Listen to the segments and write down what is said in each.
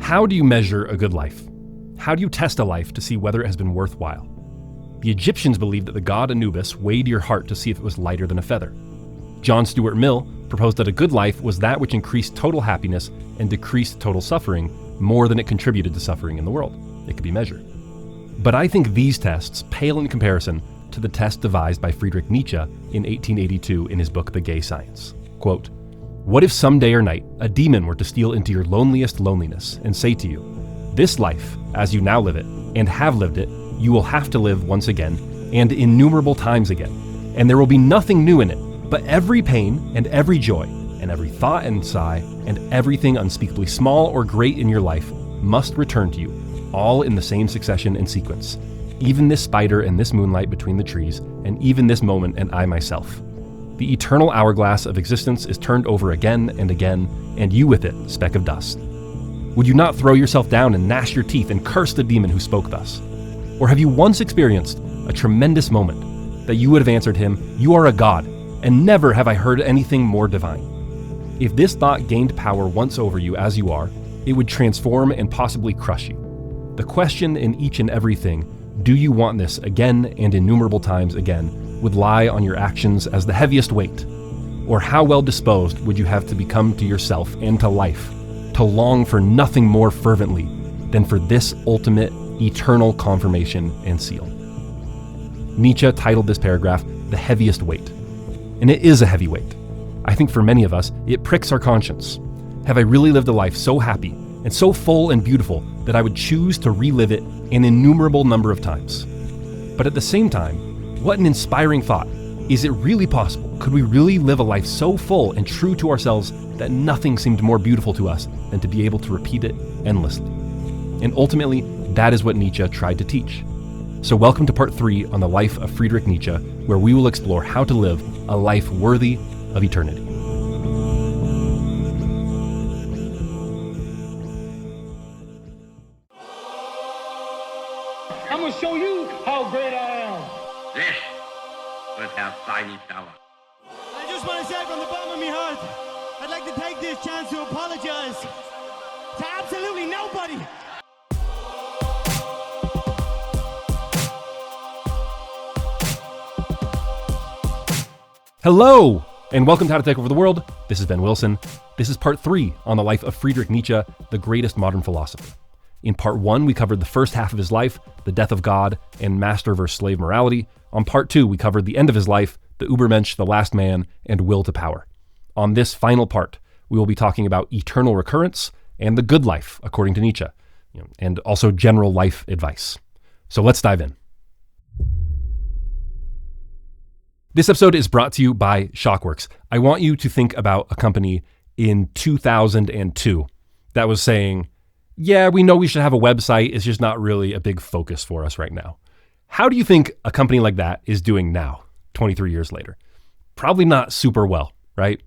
How do you measure a good life? How do you test a life to see whether it has been worthwhile? The Egyptians believed that the god Anubis weighed your heart to see if it was lighter than a feather. John Stuart Mill proposed that a good life was that which increased total happiness and decreased total suffering more than it contributed to suffering in the world. It could be measured. But I think these tests pale in comparison to the test devised by Friedrich Nietzsche in 1882 in his book The Gay Science. Quote, "What if some day or night a demon were to steal into your loneliest loneliness and say to you, 'This life, as you now live it, and have lived it, you will have to live once again, and innumerable times again, and there will be nothing new in it, but every pain and every joy, and every thought and sigh, and everything unspeakably small or great in your life must return to you, all in the same succession and sequence, even this spider and this moonlight between the trees, and even this moment and I myself. The eternal hourglass of existence is turned over again and again, and you with it, speck of dust. Would you not throw yourself down and gnash your teeth and curse the demon who spoke thus? Or have you once experienced a tremendous moment that you would have answered him, 'You are a god, and never have I heard anything more divine'? If this thought gained power once over you as you are, it would transform and possibly crush you. The question in each and everything, do you want this again and innumerable times again, would lie on your actions as the heaviest weight. Or how well disposed would you have to become to yourself and to life, to long for nothing more fervently than for this ultimate, eternal confirmation and seal?" Nietzsche titled this paragraph, "The Heaviest Weight." And it is a heavy weight. I think for many of us, it pricks our conscience. Have I really lived a life so happy and so full and beautiful that I would choose to relive it an innumerable number of times? But at the same time, what an inspiring thought. Is it really possible? Could we really live a life so full and true to ourselves that nothing seemed more beautiful to us than to be able to repeat it endlessly? And ultimately, that is what Nietzsche tried to teach. So welcome to part 3 on the life of Friedrich Nietzsche, where we will explore how to live a life worthy of eternity. I'm gonna show you how great I am. This was our tiny tower. I just want to say from the bottom of my heart, I'd like to take this chance to apologize to absolutely nobody. Hello, and welcome to How to Take Over the World. This is Ben Wilson. This is part 3 on the life of Friedrich Nietzsche, the greatest modern philosopher. In part 1, we covered the first half of his life, the death of God, and master versus slave morality. On part 2, we covered the end of his life, the Übermensch, the last man, and will to power. On this final part, we will be talking about eternal recurrence and the good life, according to Nietzsche, and also general life advice. So let's dive in. This episode is brought to you by Shockworks. I want you to think about a company in 2002 that was saying, yeah, we know we should have a website. It's just not really a big focus for us right now. How do you think a company like that is doing now, 23 years later? Probably not super well, right?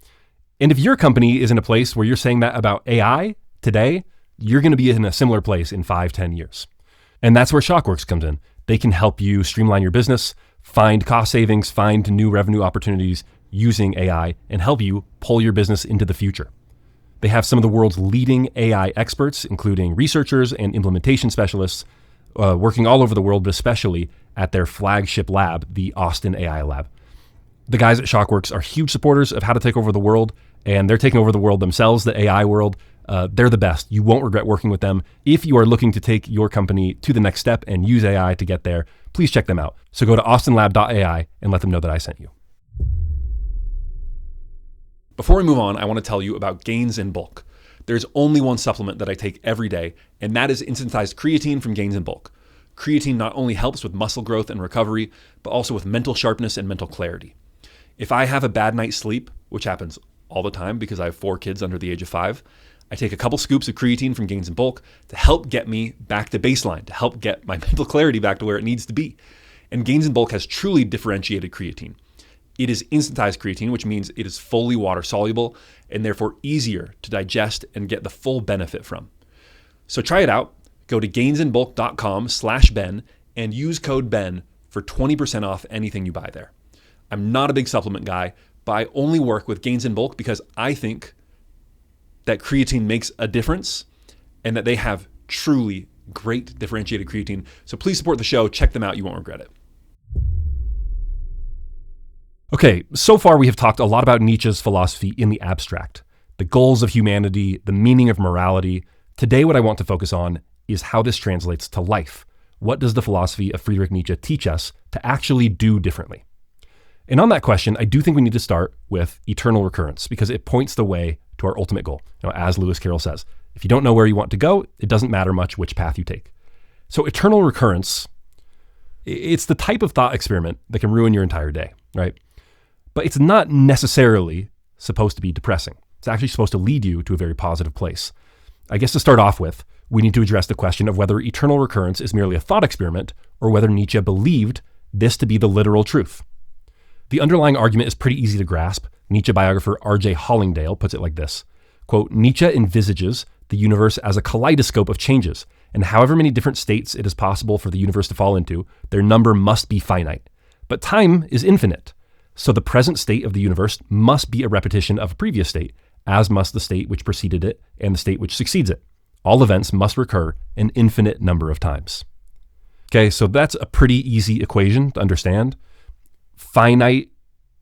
And if your company is in a place where you're saying that about AI today, you're going to be in a similar place in 5-10 years. And that's where Shockworks comes in. They can help you streamline your business, find cost savings, find new revenue opportunities using AI, and help you pull your business into the future. They have some of the world's leading AI experts, including researchers and implementation specialists, working all over the world, but especially at their flagship lab, the Austin AI Lab. The guys at Shockworks are huge supporters of How to Take Over the World, and they're taking over the world themselves, the AI world. They're the best. You won't regret working with them. If you are looking to take your company to the next step and use AI to get there, please check them out. So go to austinlab.ai and let them know that I sent you. Before we move on, I want to tell you about Gains in Bulk. There's only one supplement that I take every day, and that is instantized creatine from Gains in Bulk. Creatine not only helps with muscle growth and recovery, but also with mental sharpness and mental clarity. If I have a bad night's sleep, which happens all the time because I have 4 kids under the age of 5, I take a couple scoops of creatine from Gains in Bulk to help get me back to baseline, to help get my mental clarity back to where it needs to be. And Gains in Bulk has truly differentiated creatine. It is instantized creatine, which means it is fully water soluble and therefore easier to digest and get the full benefit from. So try it out. Go to gainsinbulk.com/Ben and use code Ben for 20% off anything you buy there. I'm not a big supplement guy, but I only work with Gains in Bulk because I think that creatine makes a difference and that they have truly great differentiated creatine. So please support the show. Check them out. You won't regret it. Okay, so far we have talked a lot about Nietzsche's philosophy in the abstract, the goals of humanity, the meaning of morality. Today, what I want to focus on is how this translates to life. What does the philosophy of Friedrich Nietzsche teach us to actually do differently? And on that question, I do think we need to start with eternal recurrence because it points the way to our ultimate goal. As Lewis Carroll says, if you don't know where you want to go, it doesn't matter much which path you take. So eternal recurrence, it's the type of thought experiment that can ruin your entire day, right? But it's not necessarily supposed to be depressing. It's actually supposed to lead you to a very positive place. I guess to start off with, we need to address the question of whether eternal recurrence is merely a thought experiment or whether Nietzsche believed this to be the literal truth. The underlying argument is pretty easy to grasp. Nietzsche biographer R.J. Hollingdale puts it like this, quote, Nietzsche envisages the universe as a kaleidoscope of changes, and however many different states it is possible for the universe to fall into, their number must be finite. But time is infinite. So the present state of the universe must be a repetition of a previous state, as must the state which preceded it and the state which succeeds it. All events must recur an infinite number of times. Okay, so that's a pretty easy equation to understand. Finite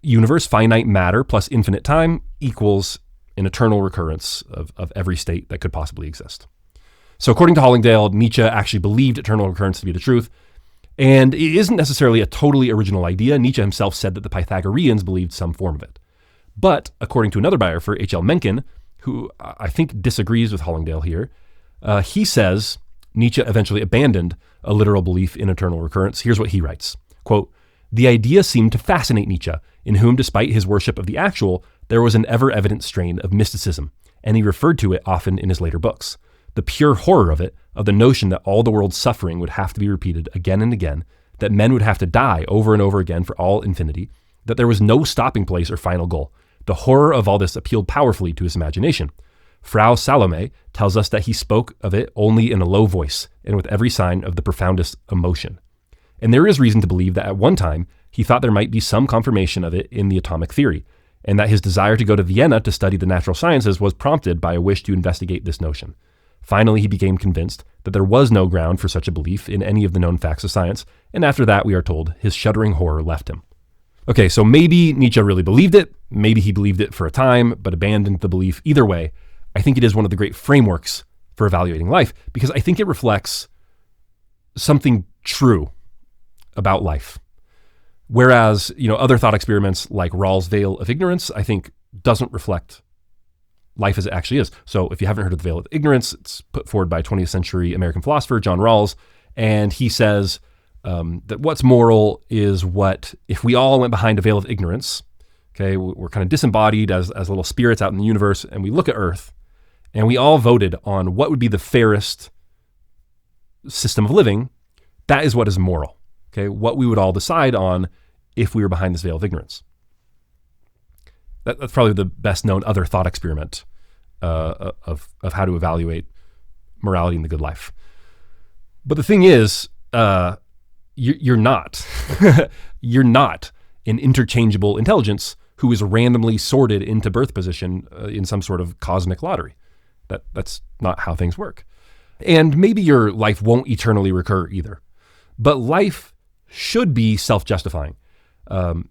universe, finite matter plus infinite time equals an eternal recurrence of every state that could possibly exist. So according to Hollingdale, Nietzsche actually believed eternal recurrence to be the truth. And it isn't necessarily a totally original idea. Nietzsche himself said that the Pythagoreans believed some form of it. But according to another biographer, H.L. Mencken, who I think disagrees with Hollingdale here, he says Nietzsche eventually abandoned a literal belief in eternal recurrence. Here's what he writes, quote, the idea seemed to fascinate Nietzsche, in whom, despite his worship of the actual, there was an ever-evident strain of mysticism, and he referred to it often in his later books. The pure horror of it, of the notion that all the world's suffering would have to be repeated again and again, that men would have to die over and over again for all infinity, that there was no stopping place or final goal. The horror of all this appealed powerfully to his imagination. Frau Salome tells us that he spoke of it only in a low voice and with every sign of the profoundest emotion. And there is reason to believe that at one time he thought there might be some confirmation of it in the atomic theory, and that his desire to go to Vienna to study the natural sciences was prompted by a wish to investigate this notion. Finally, he became convinced that there was no ground for such a belief in any of the known facts of science, and after that, we are told, his shuddering horror left him. Okay, so maybe Nietzsche really believed it, maybe he believed it for a time, but abandoned the belief. Either way, I think it is one of the great frameworks for evaluating life, because I think it reflects something true about life. Whereas, other thought experiments like Rawls' Veil of Ignorance, I think doesn't reflect life as it actually is. So if you haven't heard of the Veil of Ignorance, it's put forward by 20th century American philosopher John Rawls. And he says that what's moral is what, if we all went behind a veil of ignorance, okay, we're kind of disembodied as little spirits out in the universe, and we look at Earth, and we all voted on what would be the fairest system of living, that is what is moral. Okay, what we would all decide on if we were behind this veil of ignorance. That's probably the best known other thought experiment of how to evaluate morality in the good life. But the thing is, you're not. You're not an interchangeable intelligence who is randomly sorted into birth position in some sort of cosmic lottery. That's not how things work. And maybe your life won't eternally recur either. But life should be self-justifying.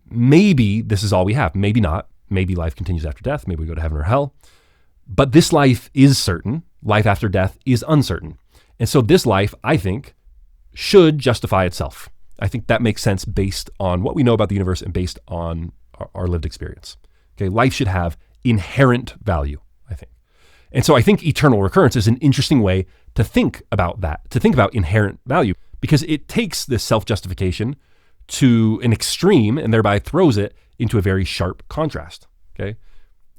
Maybe this is all we have. Maybe not. Maybe life continues after death. Maybe we go to heaven or hell. But this life is certain. Life after death is uncertain. And so this life, I think, should justify itself. I think that makes sense based on what we know about the universe and based on our lived experience. Okay, life should have inherent value, I think. And so I think eternal recurrence is an interesting way to think about that, to think about inherent value, because it takes this self-justification to an extreme and thereby throws it into a very sharp contrast, okay?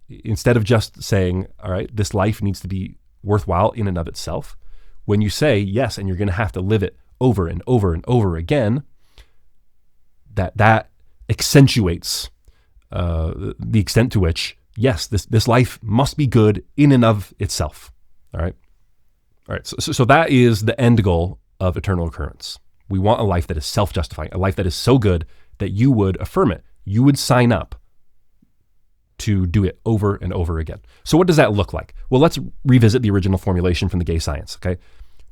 Instead of just saying, all right, this life needs to be worthwhile in and of itself, when you say yes, and you're going to have to live it over and over and over again, that accentuates the extent to which, yes, this life must be good in and of itself, all right? All right, so that is the end goal of eternal recurrence. We want a life that is self-justifying, a life that is so good that you would affirm it. You would sign up to do it over and over again. So what does that look like? Well, let's revisit the original formulation from the gay science, okay?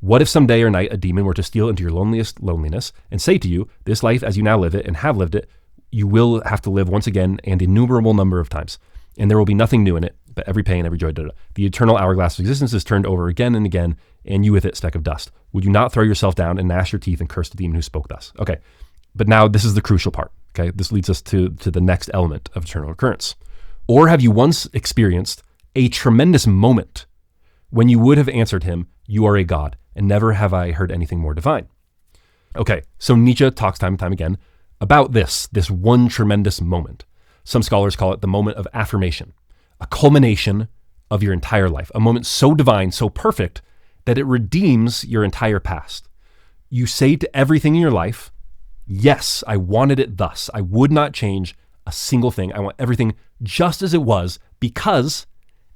What if some day or night a demon were to steal into your loneliest loneliness and say to you, this life as you now live it and have lived it, you will have to live once again and innumerable number of times. And there will be nothing new in it, but every pain, every joy, The eternal hourglass of existence is turned over again and again, and you with it, speck of dust. Would you not throw yourself down and gnash your teeth and curse the demon who spoke thus? Okay, but now this is the crucial part, okay? This leads us to the next element of eternal recurrence. Or have you once experienced a tremendous moment when you would have answered him, you are a god, and never have I heard anything more divine? Okay, so Nietzsche talks time and time again about this one tremendous moment. Some scholars call it the moment of affirmation, a culmination of your entire life, a moment so divine, so perfect, that it redeems your entire past. You say to everything in your life, yes, I wanted it thus. I would not change a single thing. I want everything just as it was because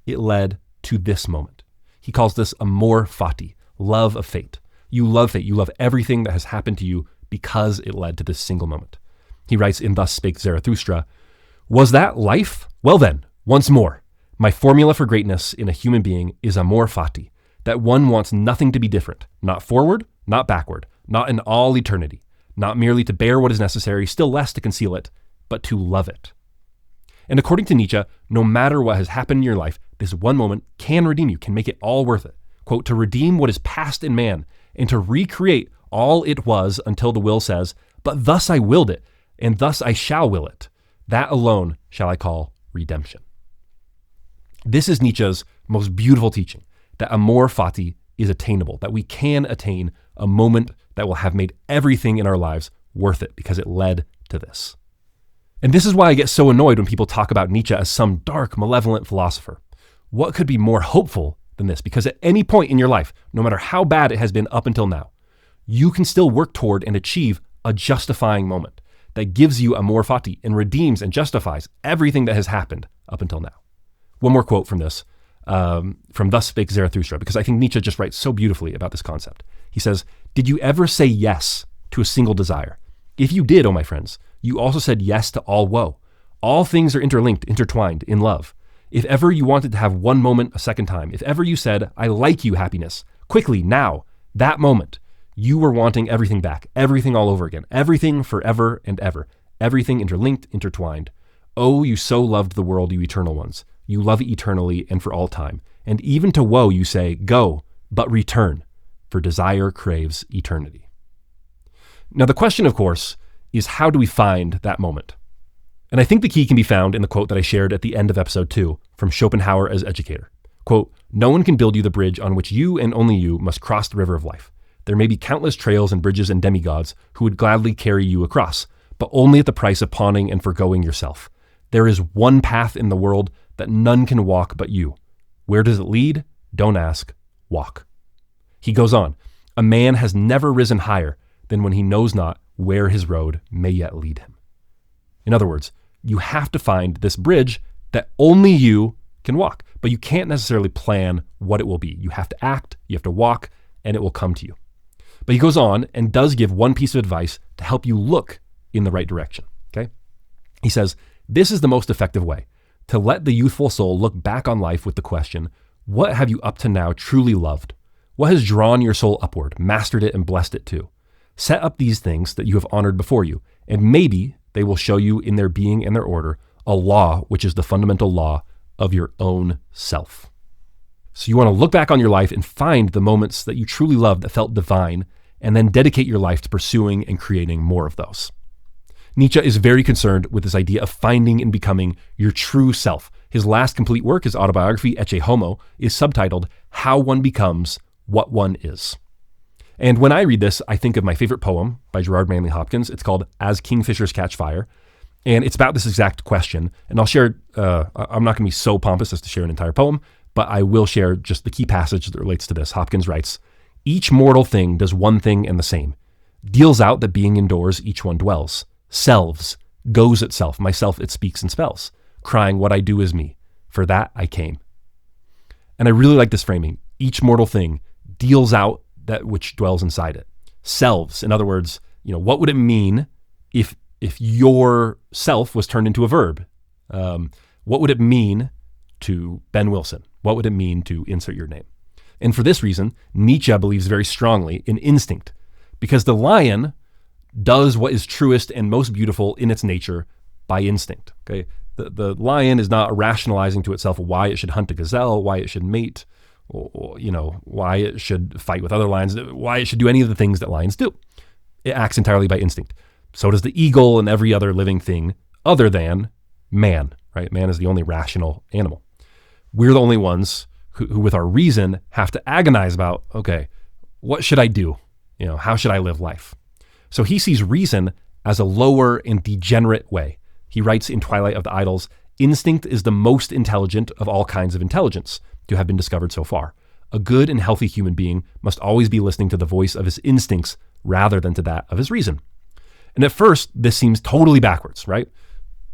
it led to this moment. He calls this amor fati, love of fate. You love fate. You love everything that has happened to you because it led to this single moment. He writes in Thus Spake Zarathustra, was that life? Well then, once more, my formula for greatness in a human being is amor fati, that one wants nothing to be different, not forward, not backward, not in all eternity, not merely to bear what is necessary, still less to conceal it, but to love it. And according to Nietzsche, no matter what has happened in your life, this one moment can redeem you, can make it all worth it. Quote, to redeem what is past in man and to recreate all it was until the will says, but thus I willed it, and thus I shall will it. That alone shall I call redemption. This is Nietzsche's most beautiful teaching, that amor fati is attainable, that we can attain a moment that will have made everything in our lives worth it because it led to this. And this is why I get so annoyed when people talk about Nietzsche as some dark, malevolent philosopher. What could be more hopeful than this? Because at any point in your life, no matter how bad it has been up until now, you can still work toward and achieve a justifying moment that gives you amor fati and redeems and justifies everything that has happened up until now. One more quote from this, from Thus Spake Zarathustra, because I think Nietzsche just writes so beautifully about this concept. He says, did you ever say yes to a single desire? If you did, oh my friends, you also said yes to all woe. All things are interlinked, intertwined in love. If ever you wanted to have one moment a second time, if ever you said, I like you, happiness, quickly, now, that moment, you were wanting everything back, everything all over again, everything forever and ever, everything interlinked, intertwined. Oh, you so loved the world, you eternal ones. You love it eternally and for all time. And even to woe you say, go, but return, for desire craves eternity. Now the question, of course, is how do we find that moment? And I think the key can be found in the quote that I shared at the end of episode 2 from Schopenhauer as educator. Quote, no one can build you the bridge on which you and only you must cross the river of life. There may be countless trails and bridges and demigods who would gladly carry you across, but only at the price of pawning and forgoing yourself. There is one path in the world that none can walk but you. Where does it lead? Don't ask, walk. He goes on, a man has never risen higher than when he knows not where his road may yet lead him. In other words, you have to find this bridge that only you can walk, but you can't necessarily plan what it will be. You have to act, you have to walk, and it will come to you. But he goes on and does give one piece of advice to help you look in the right direction, okay? He says, this is the most effective way, to let the youthful soul look back on life with the question, what have you up to now truly loved? What has drawn your soul upward, mastered it, and blessed it too? Set up these things that you have honored before you, and maybe they will show you in their being and their order a law which is the fundamental law of your own self. So you want to look back on your life and find the moments that you truly loved that felt divine, and then dedicate your life to pursuing and creating more of those. Nietzsche is very concerned with this idea of finding and becoming your true self. His last complete work, his autobiography, Ecce Homo, is subtitled How One Becomes What One Is. And when I read this, I think of my favorite poem by Gerard Manley Hopkins. It's called As Kingfishers Catch Fire. And it's about this exact question. And I'll share, I'm not going to be so pompous as to share an entire poem, but I will share just the key passage that relates to this. Hopkins writes, each mortal thing does one thing and the same, deals out that being indoors each one dwells, selves, goes itself, myself it speaks and spells, crying what I do is me, for that I came. And I really like this framing. Each mortal thing deals out that which dwells inside it. Selves, in other words, what would it mean if your self was turned into a verb? What would it mean to Ben Wilson? What would it mean to insert your name? And for this reason, Nietzsche believes very strongly in instinct, because the lion does what is truest and most beautiful in its nature by instinct. Okay, the lion is not rationalizing to itself why it should hunt a gazelle, why it should mate, or why it should fight with other lions, why it should do any of the things that lions do. It acts entirely by instinct. So does the eagle and every other living thing other than man, right? Man is the only rational animal. We're the only ones who with our reason have to agonize about, okay, what should I do? How should I live life? So he sees reason as a lower and degenerate way. He writes in Twilight of the Idols, instinct is the most intelligent of all kinds of intelligence to have been discovered so far. A good and healthy human being must always be listening to the voice of his instincts rather than to that of his reason. And at first, this seems totally backwards, right?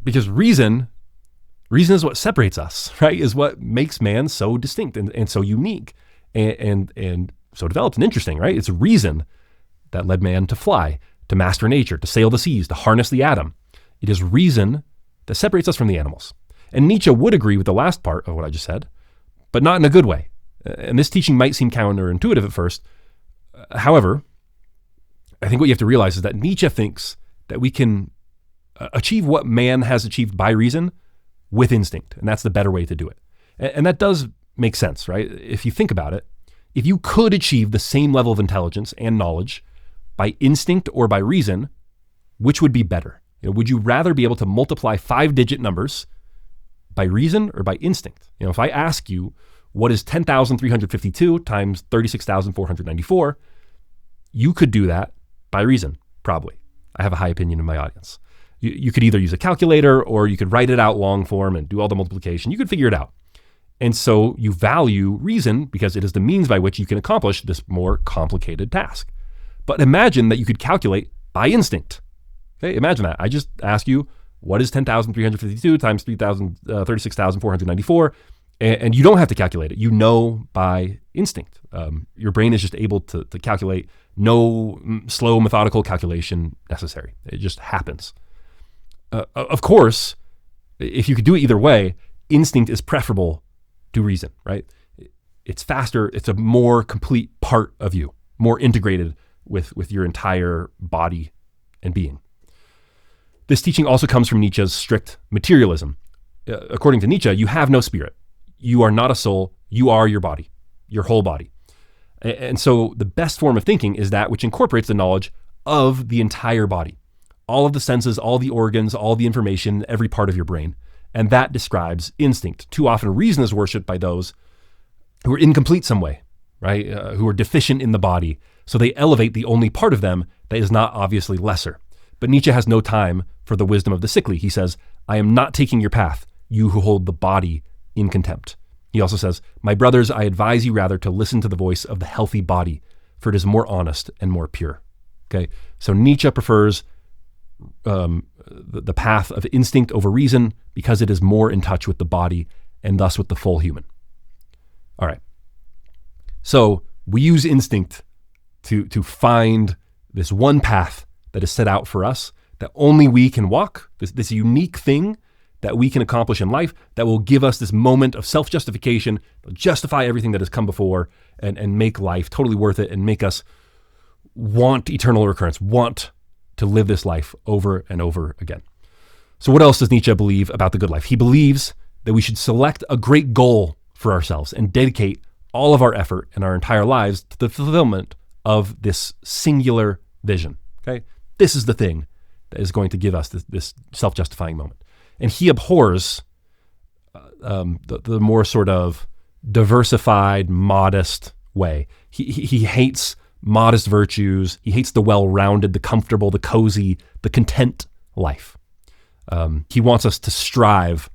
Because reason is what separates us, right? Is what makes man so distinct and so unique and so developed and interesting, right? It's reason that led man to fly, to master nature, to sail the seas, to harness the atom. It is reason that separates us from the animals. And Nietzsche would agree with the last part of what I just said, but not in a good way. And this teaching might seem counterintuitive at first. However, I think what you have to realize is that Nietzsche thinks that we can achieve what man has achieved by reason with instinct, and that's the better way to do it. And that does make sense, right? If you think about it, if you could achieve the same level of intelligence and knowledge by instinct or by reason, which would be better? Would you rather be able to multiply 5-digit numbers by reason or by instinct? If I ask you, what is 10,352 times 36,494, you could do that by reason, probably. I have a high opinion in my audience. You could either use a calculator or you could write it out long form and do all the multiplication. You could figure it out. And so you value reason because it is the means by which you can accomplish this more complicated task. But imagine that you could calculate by instinct. Okay, imagine that. I just ask you, what is 10,352 times 36,494? And you don't have to calculate it. You know by instinct. Your brain is just able to calculate. No slow, methodical calculation necessary. It just happens. Of course, if you could do it either way, instinct is preferable to reason, right? It's faster. It's a more complete part of you, more integrated with your entire body and being. This teaching also comes from Nietzsche's strict materialism. According to Nietzsche, you have no spirit. You are not a soul. You are your body, your whole body. And so the best form of thinking is that which incorporates the knowledge of the entire body, all of the senses, all the organs, all the information, every part of your brain. And that describes instinct. Too often reason is worshipped by those who are incomplete some way, right? Who are deficient in the body. So they elevate the only part of them that is not obviously lesser. But Nietzsche has no time for the wisdom of the sickly. He says, I am not taking your path, you who hold the body in contempt. He also says, my brothers, I advise you rather to listen to the voice of the healthy body, for it is more honest and more pure. Okay, so Nietzsche prefers the path of instinct over reason because it is more in touch with the body and thus with the full human. All right, so we use instinct to find this one path that is set out for us, that only we can walk, this unique thing that we can accomplish in life that will give us this moment of self-justification, justify everything that has come before and make life totally worth it and make us want eternal recurrence, want to live this life over and over again. So what else does Nietzsche believe about the good life? He believes that we should select a great goal for ourselves and dedicate all of our effort and our entire lives to the fulfillment of this singular vision. Okay, this is the thing that is going to give us this self-justifying moment. And he abhors the more sort of diversified, modest way. He hates modest virtues. He hates the well-rounded, the comfortable, the cozy, the content life. He wants us to strive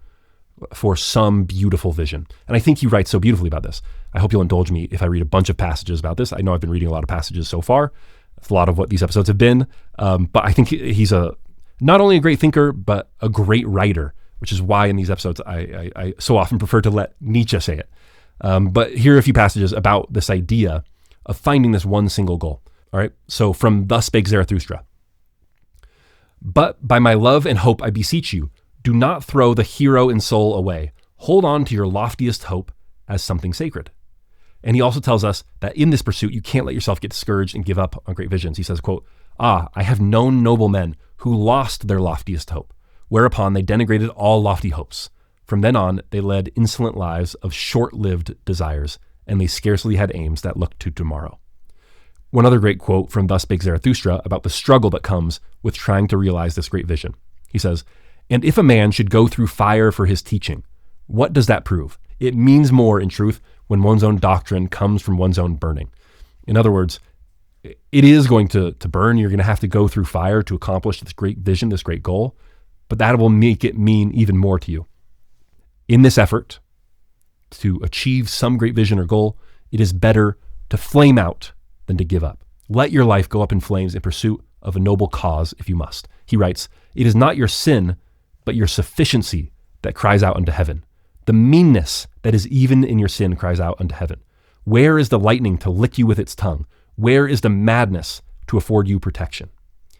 for some beautiful vision. And I think he writes so beautifully about this. I hope you'll indulge me if I read a bunch of passages about this. I know I've been reading a lot of passages so far. That's a lot of what these episodes have been. But I think he's not only a great thinker, but a great writer, which is why in these episodes I so often prefer to let Nietzsche say it. But here are a few passages about this idea of finding this one single goal. All right. So from Thus Spake Zarathustra. But by my love and hope I beseech you, Do not throw the hero in soul away. Hold on to your loftiest hope as something sacred. And he also tells us that in this pursuit, you can't let yourself get discouraged and give up on great visions. He says, quote, I have known noble men who lost their loftiest hope, whereupon they denigrated all lofty hopes. From then on, they led insolent lives of short-lived desires, and they scarcely had aims that looked to tomorrow. One other great quote from Thus Spake Zarathustra about the struggle that comes with trying to realize this great vision. He says, and if a man should go through fire for his teaching, what does that prove? It means more, in truth, when one's own doctrine comes from one's own burning. In other words, it is going to burn. You're going to have to go through fire to accomplish this great vision, this great goal, but that will make it mean even more to you. In this effort to achieve some great vision or goal, it is better to flame out than to give up. Let your life go up in flames in pursuit of a noble cause if you must. He writes, it is not your sin, but your sufficiency that cries out unto heaven. The meanness that is even in your sin cries out unto heaven. Where is the lightning to lick you with its tongue? Where is the madness to afford you protection?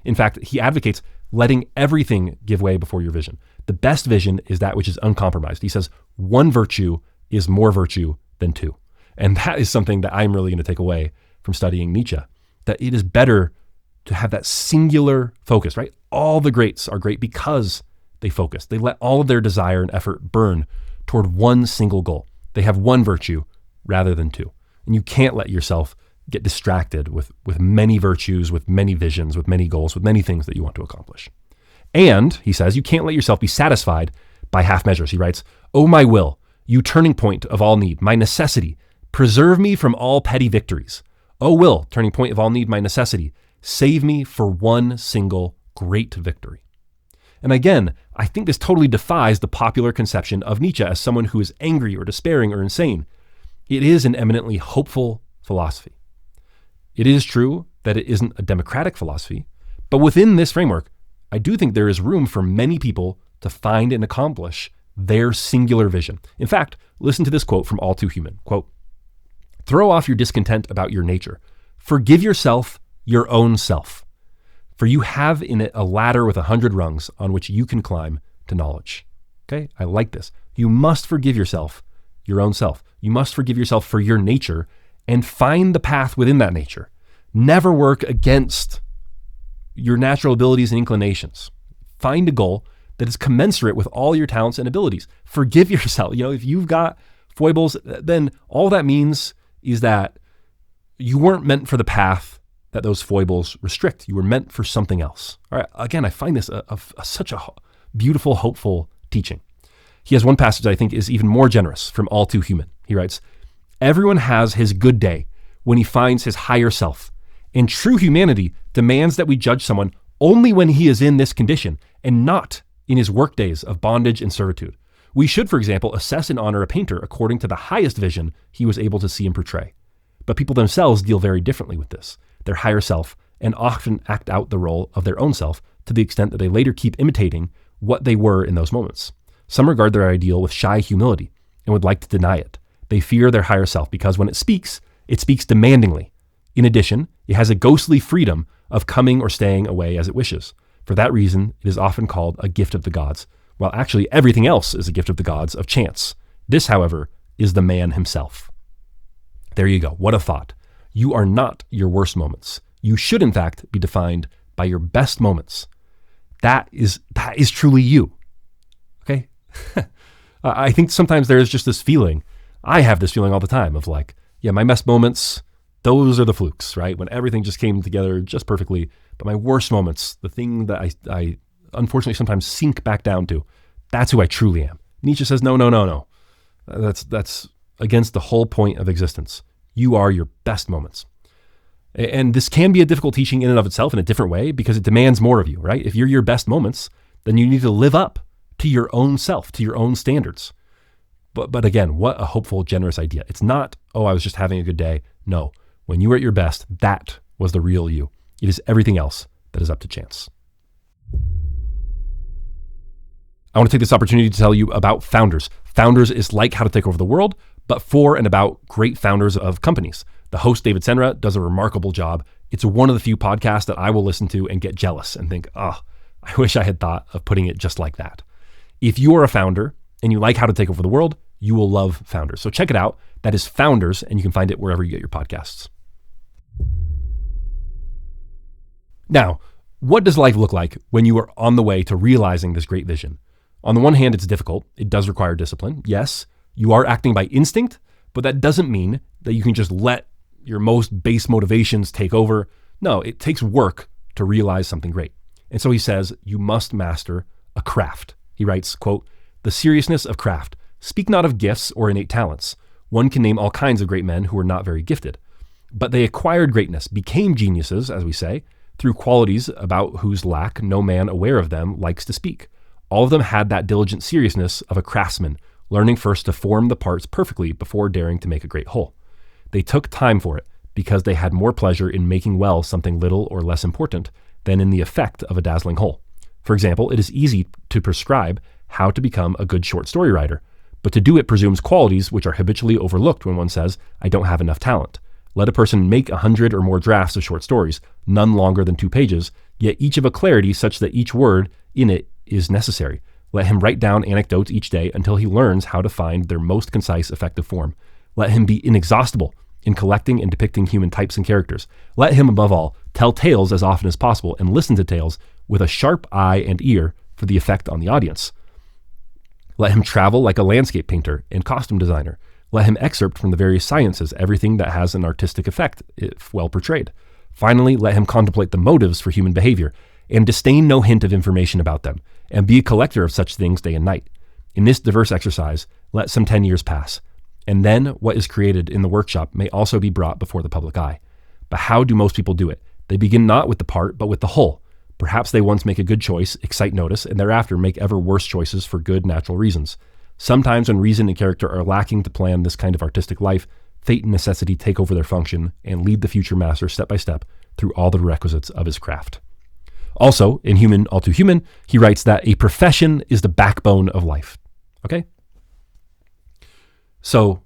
In fact, he advocates letting everything give way before your vision. The best vision is that which is uncompromised. He says, one virtue is more virtue than two. And that is something that I'm really going to take away from studying Nietzsche, that it is better to have that singular focus, right? All the greats are great because they focus. They let all of their desire and effort burn toward one single goal. They have one virtue rather than two. And you can't let yourself get distracted with many virtues, with many visions, with many goals, with many things that you want to accomplish. And, he says, you can't let yourself be satisfied by half measures. He writes, O my will, you turning point of all need, my necessity, preserve me from all petty victories. O will, turning point of all need, my necessity, save me for one single great victory. And again, I think this totally defies the popular conception of Nietzsche as someone who is angry or despairing or insane. It is an eminently hopeful philosophy. It is true that it isn't a democratic philosophy, but within this framework, I do think there is room for many people to find and accomplish their singular vision. In fact, listen to this quote from All Too Human. Quote, throw off your discontent about your nature. Forgive yourself your own self, for you have in it a ladder with 100 rungs on which you can climb to knowledge. Okay, I like this. You must forgive yourself your own self. You must forgive yourself for your nature and find the path within that nature. Never work against your natural abilities and inclinations. Find a goal that is commensurate with all your talents and abilities. Forgive yourself. If you've got foibles, then all that means is that you weren't meant for the path that those foibles restrict. You were meant for something else. All right. Again, I find this such a beautiful, hopeful teaching. He has one passage I think is even more generous from All Too Human. He writes, everyone has his good day when he finds his higher self. And true humanity demands that we judge someone only when he is in this condition and not in his work days of bondage and servitude. We should, for example, assess and honor a painter according to the highest vision he was able to see and portray. But people themselves deal very differently with this, their higher self, and often act out the role of their own self to the extent that they later keep imitating what they were in those moments. Some regard their ideal with shy humility and would like to deny it. They fear their higher self because when it speaks demandingly. In addition, it has a ghostly freedom of coming or staying away as it wishes. For that reason, it is often called a gift of the gods, while actually everything else is a gift of the gods of chance. This, however, is the man himself. There you go. What a thought. You are not your worst moments. You should, in fact, be defined by your best moments. That is truly you. Okay? I think sometimes there is just this feeling. I have this feeling all the time of like, yeah, my best moments, those are the flukes, right? When everything just came together just perfectly. But my worst moments, the thing that I unfortunately sometimes sink back down to, that's who I truly am. Nietzsche says, no. That's against the whole point of existence. You are your best moments. And this can be a difficult teaching in and of itself in a different way because it demands more of you, right? If you're your best moments, then you need to live up to your own self, to your own standards. But again, what a hopeful, generous idea. It's not, oh, I was just having a good day. No, when you were at your best, that was the real you. It is everything else that is up to chance. I want to take this opportunity to tell you about Founders. Founders is like How to Take Over the World, but for and about great founders of companies. The host, David Senra, does a remarkable job. It's one of the few podcasts that I will listen to and get jealous and think, I wish I had thought of putting it just like that. If you are a founder and you like how to take over the world, you will love Founders. So check it out. That is Founders, and you can find it wherever you get your podcasts. Now, what does life look like when you are on the way to realizing this great vision? On the one hand, it's difficult. It does require discipline. Yes, you are acting by instinct, but that doesn't mean that you can just let your most base motivations take over. No, it takes work to realize something great. And so he says, you must master a craft. He writes, quote, "The seriousness of craft. Speak not of gifts or innate talents. One can name all kinds of great men who were not very gifted. But they acquired greatness, became geniuses, as we say, through qualities about whose lack no man aware of them likes to speak. All of them had that diligent seriousness of a craftsman, learning first to form the parts perfectly before daring to make a great whole. They took time for it, because they had more pleasure in making well something little or less important than in the effect of a dazzling whole. For example, it is easy to prescribe how to become a good short story writer, but to do it presumes qualities which are habitually overlooked when one says, I don't have enough talent. Let a person make 100 or more drafts of short stories, none longer than 2 pages, yet each of a clarity such that each word in it is necessary. Let him write down anecdotes each day until he learns how to find their most concise, effective form. Let him be inexhaustible in collecting and depicting human types and characters. Let him, above all, tell tales as often as possible and listen to tales with a sharp eye and ear for the effect on the audience. Let him travel like a landscape painter and costume designer. Let him excerpt from the various sciences everything that has an artistic effect, if well portrayed. Finally, let him contemplate the motives for human behavior and disdain no hint of information about them, and be a collector of such things day and night. In this diverse exercise, let some 10 years pass, and then what is created in the workshop may also be brought before the public eye. But how do most people do it? They begin not with the part, but with the whole. Perhaps they once make a good choice, excite notice, and thereafter make ever worse choices for good natural reasons. Sometimes when reason and character are lacking to plan this kind of artistic life, fate and necessity take over their function and lead the future master step by step through all the requisites of his craft. Also, in Human, All Too Human, he writes that a profession is the backbone of life. Okay? So,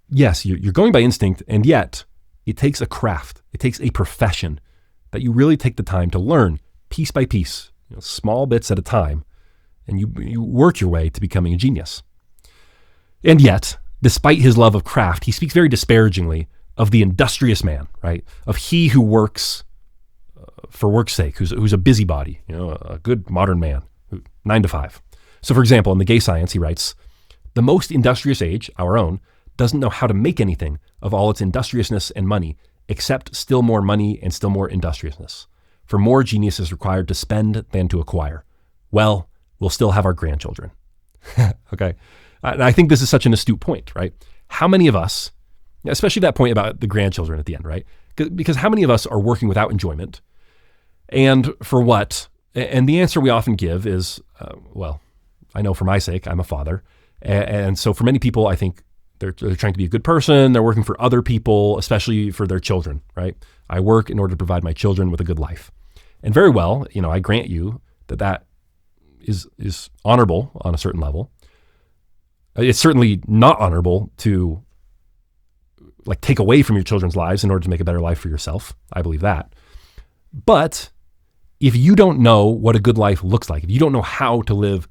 yes, you're going by instinct, and yet it takes a craft. It takes a profession that you really take the time to learn piece by piece, small bits at a time, and you work your way to becoming a genius. And yet, despite his love of craft, he speaks very disparagingly of the industrious man, right? Of he who works for work's sake, who's a busybody, a good modern man, 9 to 5. So for example, in The Gay Science, he writes, the most industrious age, our own, doesn't know how to make anything of all its industriousness and money, except still more money and still more industriousness. For more genius is required to spend than to acquire. Well, we'll still have our grandchildren. Okay. And I think this is such an astute point, right? How many of us, especially that point about the grandchildren at the end, right? Because how many of us are working without enjoyment? And for what? And the answer we often give is, well, I know for my sake, I'm a father. And so for many people, I think they're trying to be a good person. They're working for other people, especially for their children, right? I work in order to provide my children with a good life. And very well, I grant you that is honorable on a certain level. It's certainly not honorable to take away from your children's lives in order to make a better life for yourself. I believe that. But if you don't know what a good life looks like, if you don't know how to live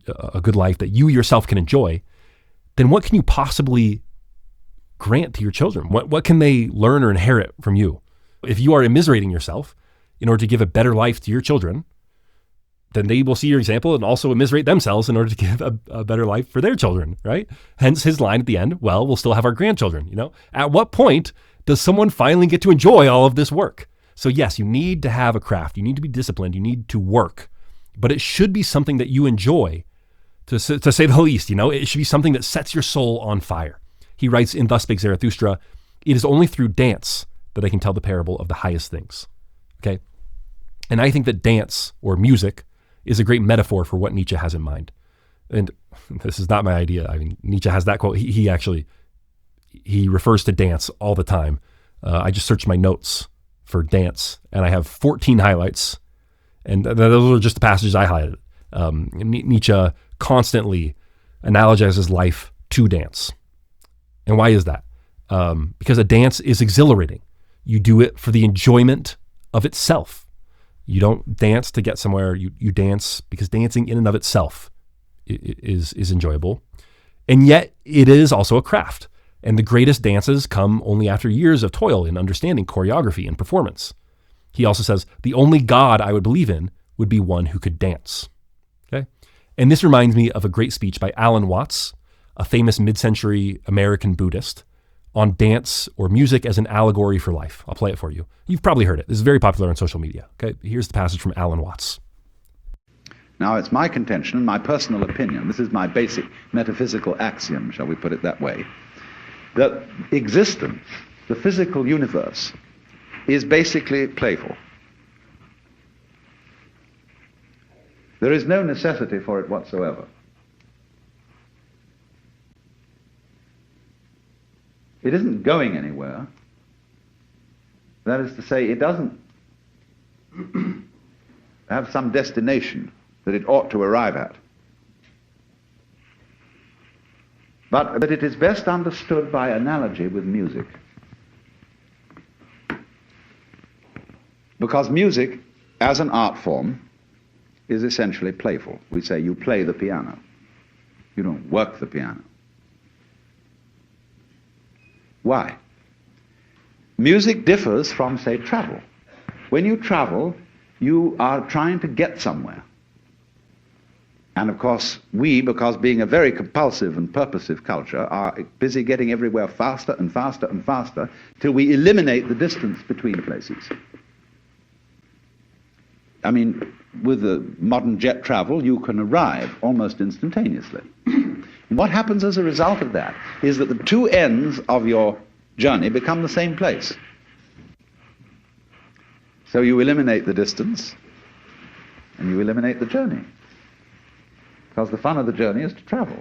a good life that you yourself can enjoy, then what can you possibly grant to your children? What can they learn or inherit from you? If you are immiserating yourself in order to give a better life to your children, then they will see your example and also immiserate themselves in order to give a better life for their children, right? Hence his line at the end, well, we'll still have our grandchildren, At what point does someone finally get to enjoy all of this work? So yes, you need to have a craft. You need to be disciplined. You need to work. But it should be something that you enjoy, to say the least. It should be something that sets your soul on fire. He writes in Thus Spake Zarathustra, it is only through dance that I can tell the parable of the highest things. Okay? And I think that dance or music is a great metaphor for what Nietzsche has in mind. And this is not my idea. I mean, Nietzsche has that quote. He refers to dance all the time. I just searched my notes for dance, and I have 14 highlights, and those are just the passages I highlighted. Nietzsche constantly analogizes life to dance. And why is that? Because a dance is exhilarating. You do it for the enjoyment of itself. You don't dance to get somewhere. You dance because dancing in and of itself is enjoyable. And yet it is also a craft. And the greatest dances come only after years of toil in understanding choreography and performance. He also says, the only God I would believe in would be one who could dance. Okay? And this reminds me of a great speech by Alan Watts, a famous mid-century American Buddhist, on dance or music as an allegory for life. I'll play it for you. You've probably heard it. This is very popular on social media. Okay, here's the passage from Alan Watts. Now, it's my contention, my personal opinion, this is my basic metaphysical axiom, shall we put it that way, that existence, the physical universe, is basically playful. There is no necessity for it whatsoever. It isn't going anywhere. That is to say, it doesn't have some destination that it ought to arrive at. But that it is best understood by analogy with music. Because music, as an art form, is essentially playful. We say you play the piano. You don't work the piano. Why? Music differs from, say, travel. When you travel, you are trying to get somewhere. And of course, we, because being a very compulsive and purposive culture, are busy getting everywhere faster and faster and faster till we eliminate the distance between places. I mean, with the modern jet travel, you can arrive almost instantaneously. And what happens as a result of that is that the two ends of your journey become the same place. So you eliminate the distance and you eliminate the journey. Because the fun of the journey is to travel,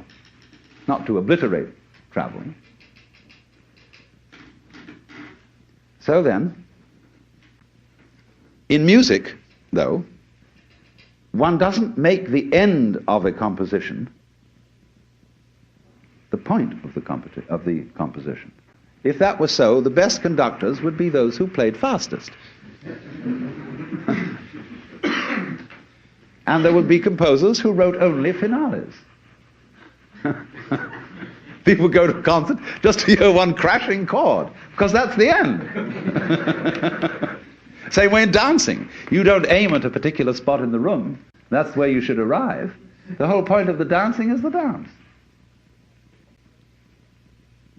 not to obliterate traveling. So then, in music, though, one doesn't make the end of a composition the point of the composition. If that were so, the best conductors would be those who played fastest. And there would be composers who wrote only finales. People go to a concert just to hear one crashing chord, because that's the end. Same way in dancing. You don't aim at a particular spot in the room. That's where you should arrive. The whole point of the dancing is the dance.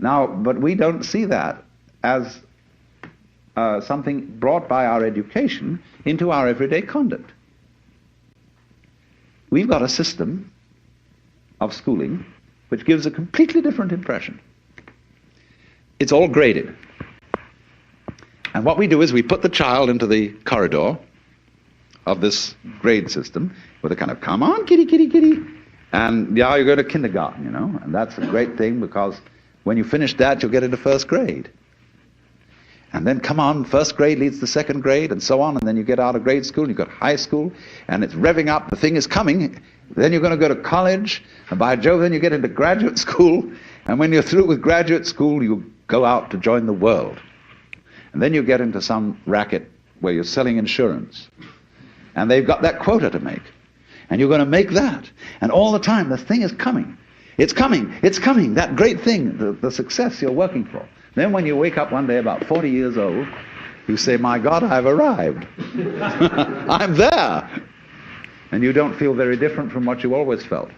Now, but we don't see that as something brought by our education into our everyday conduct. We've got a system of schooling which gives a completely different impression. It's all graded. And what we do is we put the child into the corridor of this grade system with a kind of, come on, kitty, kitty, kitty. And yeah, you go to kindergarten, you know, and that's a great thing because when you finish that, you'll get into first grade. And then, come on, first grade leads to second grade, and so on, and then you get out of grade school, and you've got high school, and it's revving up, the thing is coming. Then you're going to go to college, and by Jove, then you get into graduate school, and when you're through with graduate school, you go out to join the world. And then you get into some racket where you're selling insurance, and they've got that quota to make, and you're going to make that. And all the time, the thing is coming. It's coming, that great thing, the success you're working for. Then when you wake up one day about 40 years old, you say, my God, I've arrived. I'm there. And you don't feel very different from what you always felt.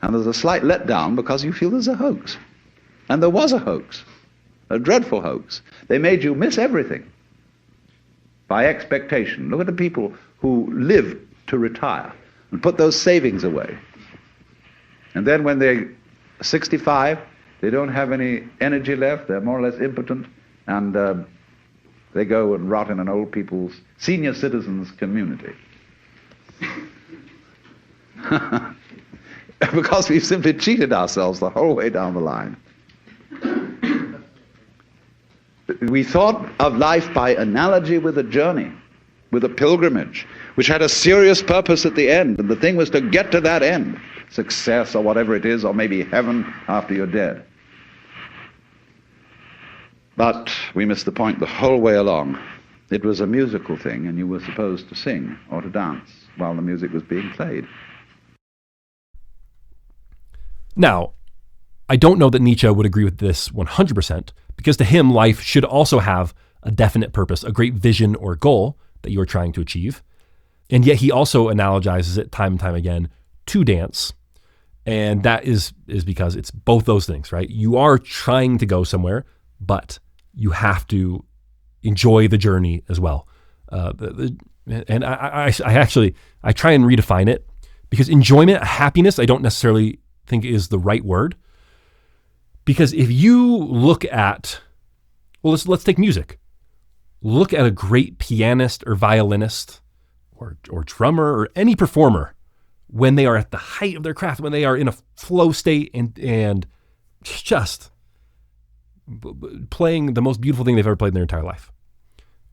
And there's a slight letdown because you feel there's a hoax. And there was a hoax, a dreadful hoax. They made you miss everything by expectation. Look at the people who live to retire and put those savings away. And then when they're 65, they don't have any energy left, they're more or less impotent, and they go and rot in an old people's, senior citizens community. Because we've simply cheated ourselves the whole way down the line. We thought of life by analogy with a journey, with a pilgrimage, which had a serious purpose at the end, and the thing was to get to that end, success or whatever it is, or maybe heaven after you're dead. But we missed the point the whole way along. It was a musical thing, and you were supposed to sing or to dance while the music was being played. Now, I don't know that Nietzsche would agree with this 100%, because to him, life should also have a definite purpose, a great vision or goal that you are trying to achieve. And yet he also analogizes it time and time again to dance. And that is because it's both those things, right? You are trying to go somewhere, but you have to enjoy the journey as well. And I try and redefine it, because enjoyment, happiness, I don't necessarily think is the right word. Because if you look at, well, let's take music. Look at a great pianist or violinist or drummer or any performer when they are at the height of their craft, when they are in a flow state and just playing the most beautiful thing they've ever played in their entire life.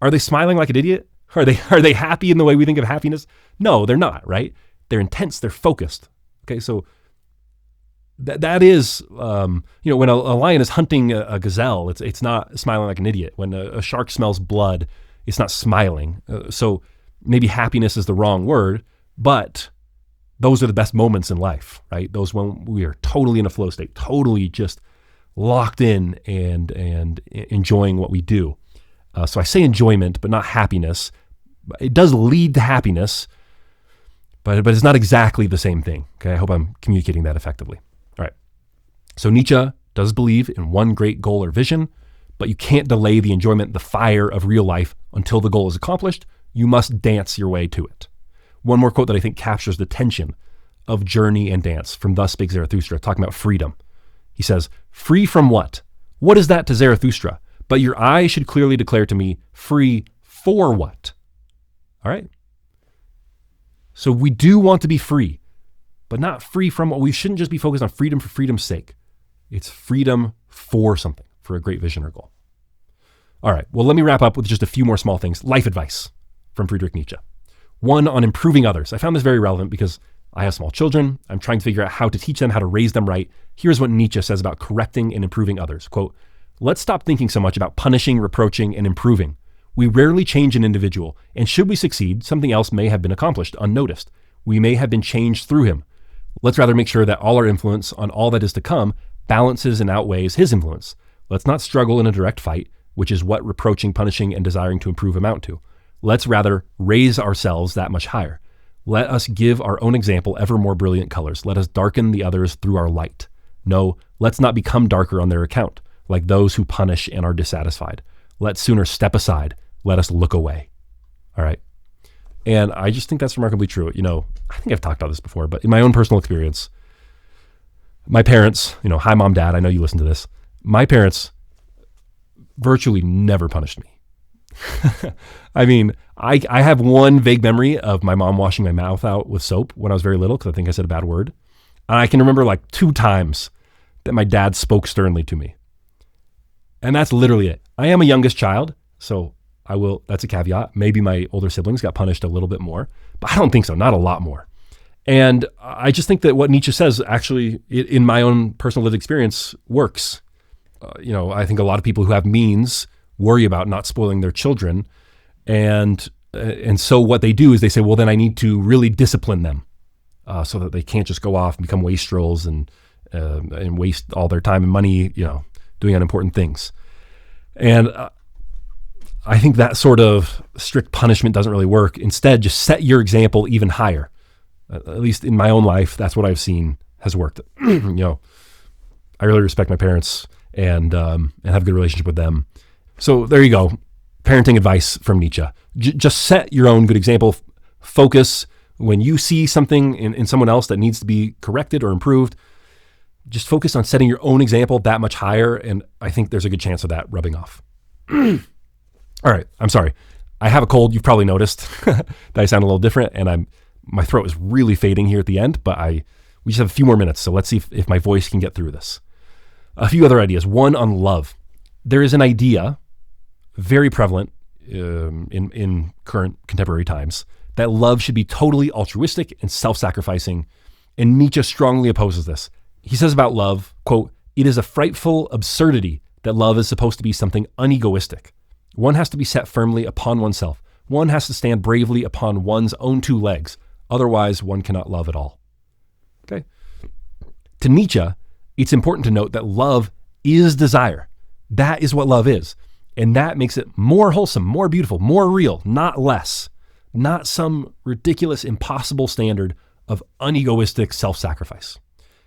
Are they smiling like an idiot? Are they happy in the way we think of happiness? No, they're not, right? They're intense, they're focused. Okay, so that is, when a lion is hunting a gazelle, it's not smiling like an idiot. When a shark smells blood, it's not smiling. So maybe happiness is the wrong word, but those are the best moments in life, right? Those when we are totally in a flow state, totally just locked in and enjoying what we do. So I say enjoyment, but not happiness. It does lead to happiness, but it's not exactly the same thing. Okay, I hope I'm communicating that effectively. All right. So Nietzsche does believe in one great goal or vision, but you can't delay the enjoyment, the fire of real life until the goal is accomplished. You must dance your way to it. One more quote that I think captures the tension of journey and dance from Thus Spake Zarathustra, talking about freedom. He says, "Free from what? What is that to Zarathustra? But your eye should clearly declare to me, free for what?" All right. So we do want to be free, but not free from what. We shouldn't just be focused on freedom for freedom's sake. It's freedom for something, for a great vision or goal. All right. Well, let me wrap up with just a few more small things. Life advice from Friedrich Nietzsche. One on improving others. I found this very relevant because I have small children. I'm trying to figure out how to teach them, how to raise them right. Here's what Nietzsche says about correcting and improving others. Quote, "Let's stop thinking so much about punishing, reproaching, and improving. We rarely change an individual, and should we succeed, something else may have been accomplished unnoticed. We may have been changed through him. Let's rather make sure that all our influence on all that is to come balances and outweighs his influence. Let's not struggle in a direct fight, which is what reproaching, punishing, and desiring to improve amount to. Let's rather raise ourselves that much higher. Let us give our own example ever more brilliant colors. Let us darken the others through our light. No, let's not become darker on their account, like those who punish and are dissatisfied. Let's sooner step aside. Let us look away." All right. And I just think that's remarkably true. I think I've talked about this before, but in my own personal experience, my parents, hi, mom, dad, I know you listen to this. My parents virtually never punished me. I mean, I have one vague memory of my mom washing my mouth out with soap when I was very little, because I think I said a bad word. And I can remember like 2 times that my dad spoke sternly to me. And that's literally it. I am a youngest child, so that's a caveat. Maybe my older siblings got punished a little bit more, but I don't think so, not a lot more. And I just think that what Nietzsche says actually, in my own personal lived experience, works. I think a lot of people who have means worry about not spoiling their children. And so what they do is they say, well, then I need to really discipline them so that they can't just go off and become wastrels and waste all their time and money, doing unimportant things. And I think that sort of strict punishment doesn't really work. Instead, just set your example even higher. At least in my own life, that's what I've seen has worked. I really respect my parents and have a good relationship with them. So there you go. Parenting advice from Nietzsche. Just set your own good example. Focus when you see something in someone else that needs to be corrected or improved. Just focus on setting your own example that much higher. And I think there's a good chance of that rubbing off. All right. I'm sorry. I have a cold. You've probably noticed that I sound a little different, and my throat is really fading here at the end, but we just have a few more minutes. So let's see if my voice can get through this. A few other ideas. One on love. There is an idea very prevalent in current contemporary times that love should be totally altruistic and self-sacrificing. And Nietzsche strongly opposes this. He says about love, quote, "It is a frightful absurdity that love is supposed to be something unegoistic. One has to be set firmly upon oneself. One has to stand bravely upon one's own two legs. Otherwise, one cannot love at all. Okay. To Nietzsche, it's important to note that love is desire. That is what love is. And that makes it more wholesome, more beautiful, more real, not less. Not some ridiculous, impossible standard of unegoistic self-sacrifice.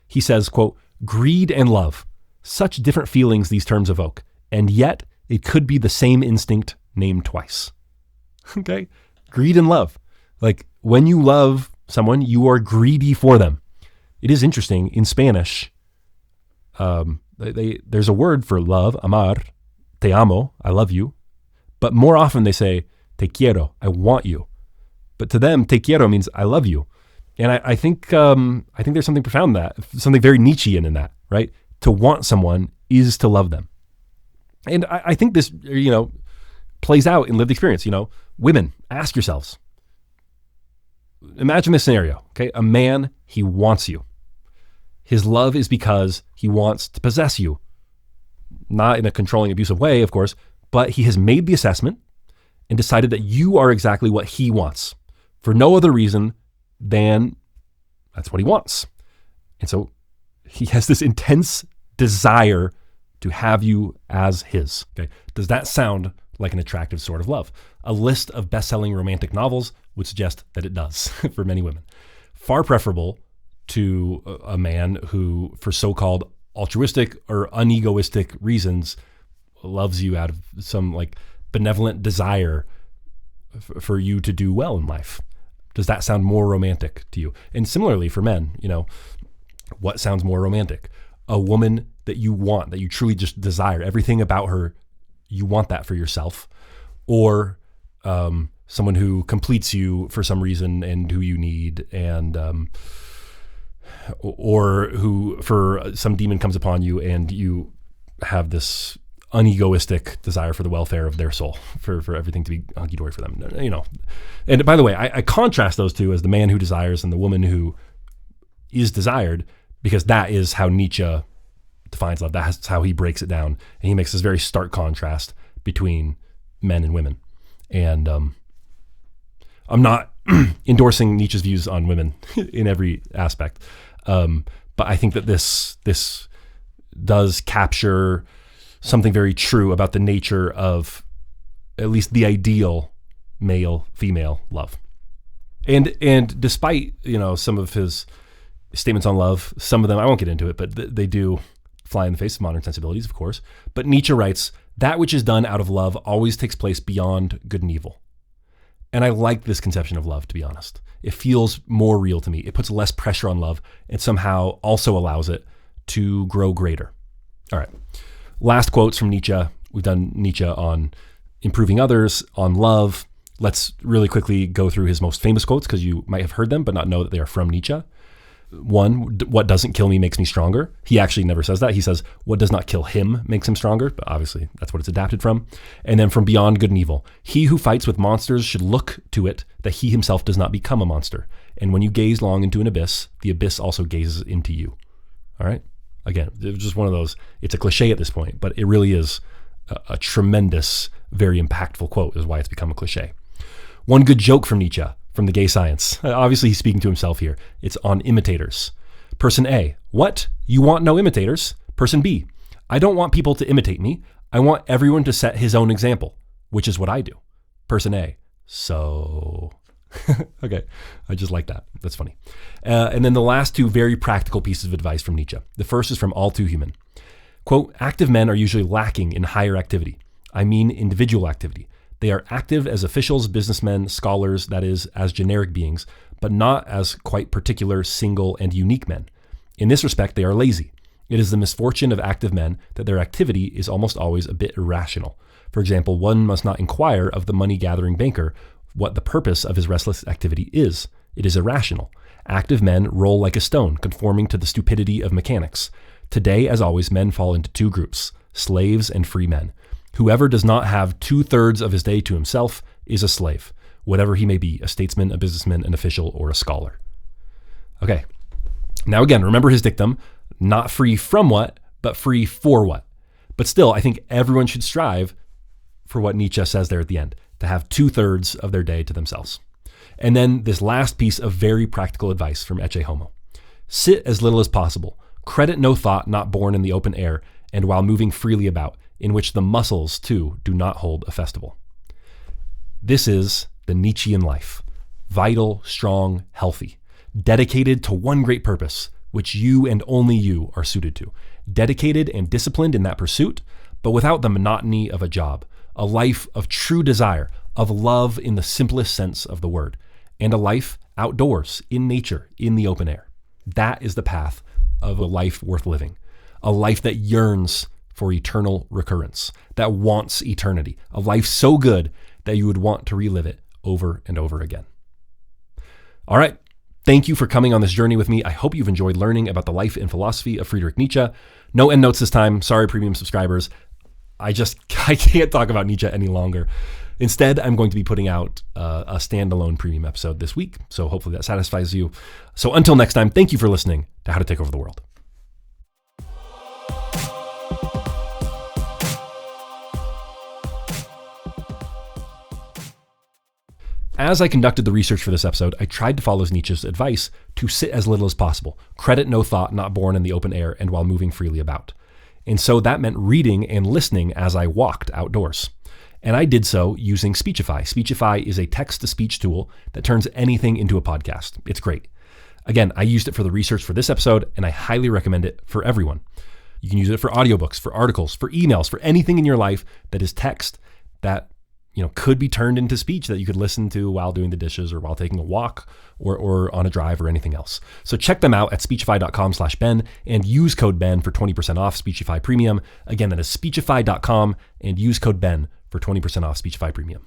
He says, quote, greed and love, such different feelings these terms evoke, and yet it could be the same instinct named twice. Okay? Greed and love. Like when you love someone, you are greedy for them. It is interesting in Spanish. There's a word for love, amar, te amo, I love you. But more often they say, te quiero, I want you. But to them, te quiero means I love you. And I think there's something profound in that, something very Nietzschean in that, right? To want someone is to love them. And I think this, plays out in lived experience. Women, ask yourselves. Imagine this scenario, okay? A man, he wants you. His love is because he wants to possess you. Not in a controlling, abusive way, of course, but he has made the assessment and decided that you are exactly what he wants for no other reason than that's what he wants. And so he has this intense desire to have you as his. Okay. Does that sound like an attractive sort of love? A list of best-selling romantic novels would suggest that it does for many women. Far preferable to a man who, for so-called altruistic or unegoistic reasons, loves you out of some like benevolent desire for you to do well in life. Does that sound more romantic to you? And similarly for men, what sounds more romantic? A woman that you want, that you truly just desire, everything about her, you want that for yourself, or someone who completes you for some reason and who you need, and or who for some demon comes upon you and you have this unegoistic desire for the welfare of their soul, for everything to be hunky-dory for them, And by the way, I contrast those two as the man who desires and the woman who is desired, because that is how Nietzsche defines love. That's how he breaks it down. And he makes this very stark contrast between men and women. And I'm not endorsing Nietzsche's views on women in every aspect. But I think that this does capture something very true about the nature of at least the ideal male-female love. And despite, some of his statements on love, some of them, I won't get into it, but they do fly in the face of modern sensibilities, of course. But Nietzsche writes, that which is done out of love always takes place beyond good and evil. And I like this conception of love, to be honest. It feels more real to me. It puts less pressure on love and somehow also allows it to grow greater. All right. Last quotes from Nietzsche. We've done Nietzsche on improving others, on love. Let's really quickly go through his most famous quotes because you might have heard them but not know that they are from Nietzsche. One, what doesn't kill me makes me stronger. He actually never says that. He says, what does not kill him makes him stronger. But obviously, that's what it's adapted from. And then from Beyond Good and Evil, he who fights with monsters should look to it that he himself does not become a monster. And when you gaze long into an abyss, the abyss also gazes into you. All right? Again, it was just one of those, it's a cliche at this point, but it really is a tremendous, very impactful quote is why it's become a cliche. One good joke from Nietzsche, from The Gay Science. Obviously, he's speaking to himself here. It's on imitators. Person A, what? You want no imitators? Person B, I don't want people to imitate me. I want everyone to set his own example, which is what I do. Person A, so... Okay, I just like that. That's funny. And then the last two very practical pieces of advice from Nietzsche. The first is from All Too Human. Quote, active men are usually lacking in higher activity. I mean individual activity. They are active as officials, businessmen, scholars, that is, as generic beings, but not as quite particular, single, and unique men. In this respect, they are lazy. It is the misfortune of active men that their activity is almost always a bit irrational. For example, one must not inquire of the money-gathering banker what the purpose of his restless activity is. It is irrational. Active men roll like a stone, conforming to the stupidity of mechanics. Today, as always, men fall into two groups, slaves and free men. Whoever does not have 2/3 of his day to himself is a slave, whatever he may be, a statesman, a businessman, an official, or a scholar. Okay. Now again, remember his dictum, not free from what, but free for what. But still, I think everyone should strive for what Nietzsche says there at the end, to have 2/3 of their day to themselves. And then this last piece of very practical advice from Ecce Homo. Sit as little as possible. Credit no thought not born in the open air and while moving freely about, in which the muscles, too, do not hold a festival. This is the Nietzschean life. Vital, strong, healthy. Dedicated to one great purpose, which you and only you are suited to. Dedicated and disciplined in that pursuit, but without the monotony of a job. A life of true desire, of love in the simplest sense of the word, and a life outdoors, in nature, in the open air. That is the path of a life worth living. A life that yearns for eternal recurrence, that wants eternity. A life so good that you would want to relive it over and over again. All right. Thank you for coming on this journey with me. I hope you've enjoyed learning about the life and philosophy of Friedrich Nietzsche. No endnotes this time. Sorry, premium subscribers. I can't talk about Nietzsche any longer. Instead, I'm going to be putting out a standalone premium episode this week. So hopefully that satisfies you. So until next time, thank you for listening to How to Take Over the World. As I conducted the research for this episode, I tried to follow Nietzsche's advice to sit as little as possible, credit no thought not born in the open air and while moving freely about. And so that meant reading and listening as I walked outdoors. And I did so using Speechify. Speechify is a text-to-speech tool that turns anything into a podcast. It's great. Again, I used it for the research for this episode, and I highly recommend it for everyone. You can use it for audiobooks, for articles, for emails, for anything in your life that is text that could be turned into speech that you could listen to while doing the dishes or while taking a walk or on a drive or anything else. So check them out at speechify.com/Ben and use code Ben for 20% off Speechify Premium. Again, that is speechify.com and use code Ben for 20% off Speechify Premium.